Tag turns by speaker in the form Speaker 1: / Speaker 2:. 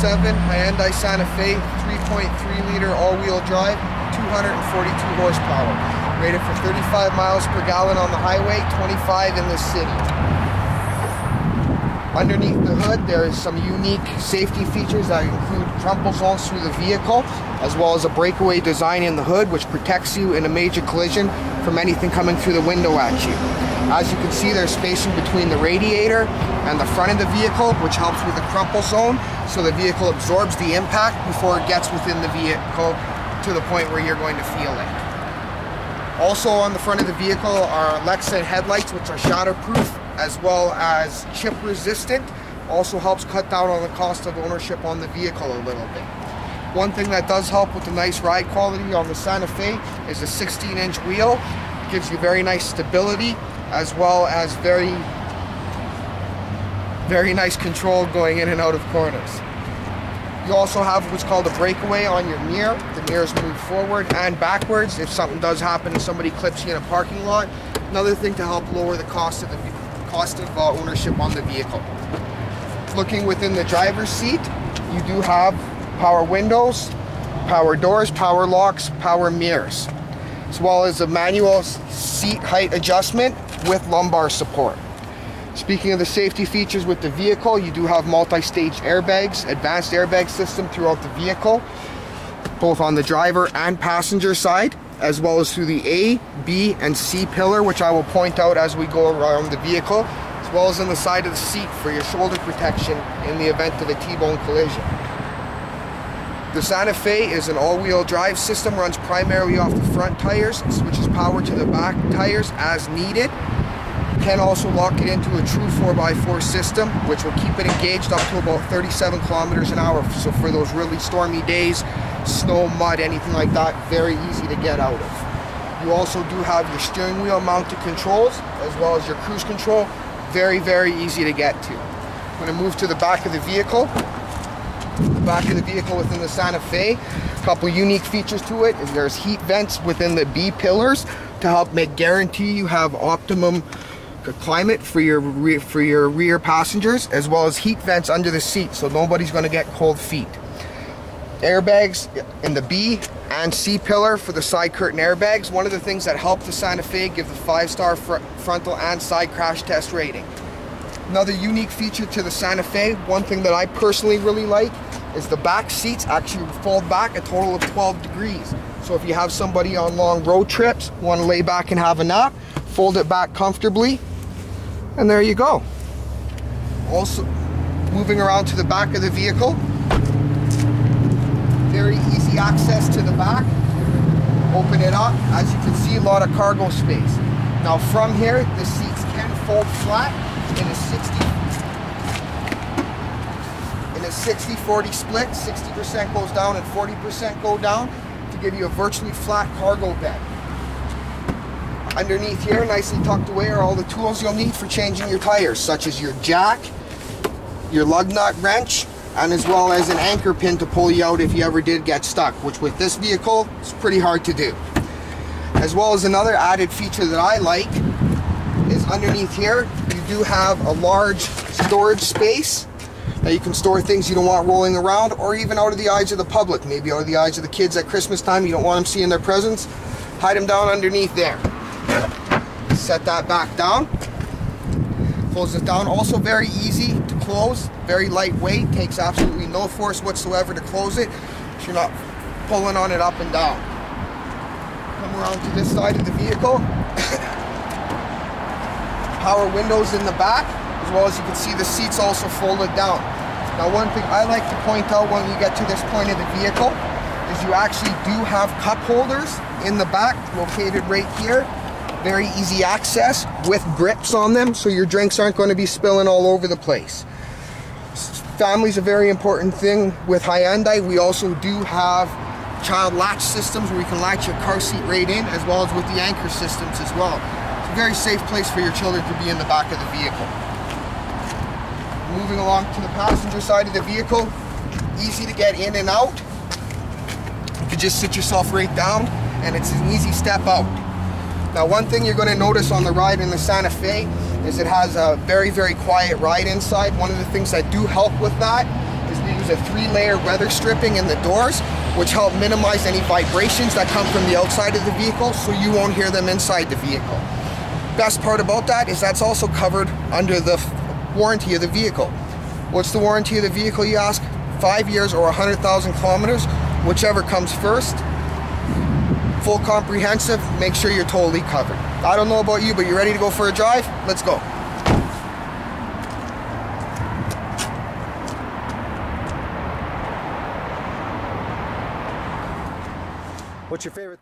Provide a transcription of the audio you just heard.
Speaker 1: 2007 Hyundai Santa Fe 3.3 liter all-wheel drive, 242 horsepower, rated for 35 miles per gallon on the highway, 25 in the city. Underneath the hood, there is some unique safety features that include crumple zones through the vehicle, as well as a breakaway design in the hood, which protects you in a major collision from anything coming through the window at you. As you can see, there's spacing between the radiator and the front of the vehicle, which helps with the crumple zone, so the vehicle absorbs the impact before it gets within the vehicle to the point where you're going to feel it. Also on the front of the vehicle are Alexa headlights, which are shatterproof as well as chip resistant. Also helps cut down on the cost of ownership on the vehicle a little bit. One thing that does help with the nice ride quality on the Santa Fe is a 16-inch wheel. It gives you very nice stability as well as very nice control going in and out of corners. You also have what's called a breakaway on your mirror. The mirrors move forward and backwards if something does happen and somebody clips you in a parking lot. Another thing to help lower the cost of ownership on the vehicle. Looking within the driver's seat, you do have power windows, power doors, power locks, power mirrors, as well as a manual seat height adjustment with lumbar support. Speaking of the safety features with the vehicle, you do have multi-stage airbags, advanced airbag system throughout the vehicle, both on the driver and passenger side, as well as through the A, B, and C pillar, which I will point out as we go around the vehicle, as well as on the side of the seat for your shoulder protection in the event of a T-bone collision. The Santa Fe is an all-wheel drive system, runs primarily off the front tires, switches power to the back tires as needed. You can also lock it into a true 4x4 system, which will keep it engaged up to about 37 kilometers an hour. So for those really stormy days, snow, mud, anything like that, very easy to get out of. You also do have your steering wheel mounted controls, as well as your cruise control, very easy to get to. I'm going to move to the back of the vehicle. The back of the vehicle within the Santa Fe, a couple unique features to it is there's heat vents within the B pillars to help guarantee you have optimum climate for your rear passengers, as well as heat vents under the seat so nobody's going to get cold feet. Airbags in the B and C pillar for the side curtain airbags. One of the things that help the Santa Fe give the 5-star frontal and side crash test rating. Another unique feature to the Santa Fe, one thing that I personally really like, is the back seats actually fold back a total of 12 degrees. So if you have somebody on long road trips, want to lay back and have a nap, fold it back comfortably, and there you go. Also, moving around to the back of the vehicle, very easy access to the back. Open it up, as you can see, a lot of cargo space. Now from here, the seats can fold flat in a 60-40 split. 60% goes down and 40% go down to give you a virtually flat cargo bed. Underneath here, nicely tucked away, are all the tools you'll need for changing your tires, such as your jack, your lug nut wrench, and as well as an anchor pin to pull you out if you ever did get stuck, which with this vehicle is pretty hard to do. As well as another added feature that I like is underneath here, you do have a large storage space that you can store things you don't want rolling around, or even out of the eyes of the public, maybe out of the eyes of the kids at Christmas time. You don't want them seeing their presents, hide them down underneath there. Set that back down, close it down. Also very easy to close, very lightweight, takes absolutely no force whatsoever to close it, so you're not pulling on it up and down. Come around to this side of the vehicle. Power windows in the back, as well as you can see the seats also folded down. Now one thing I like to point out when you get to this point of the vehicle is you actually do have cup holders in the back located right here. Very easy access with grips on them, so your drinks aren't going to be spilling all over the place. Family's a very important thing with Hyundai. We also do have child latch systems where you can latch your car seat right in, as well as with the anchor systems as well. It's a very safe place for your children to be in the back of the vehicle. Moving along to the passenger side of the vehicle, easy to get in and out. You can just sit yourself right down, and it's an easy step out. Now one thing you're going to notice on the ride in the Santa Fe is it has a very quiet ride inside. One of the things that do help with that is being There's a 3-layer weather stripping in the doors, which help minimize any vibrations that come from the outside of the vehicle, so you won't hear them inside the vehicle. Best part about that is that's also covered under the warranty of the vehicle. What's the warranty of the vehicle, you ask? 5 years or 100,000 kilometers, whichever comes first. Full comprehensive, make sure you're totally covered. I don't know about you, but you ready to go for a drive? Let's go. What's your favorite?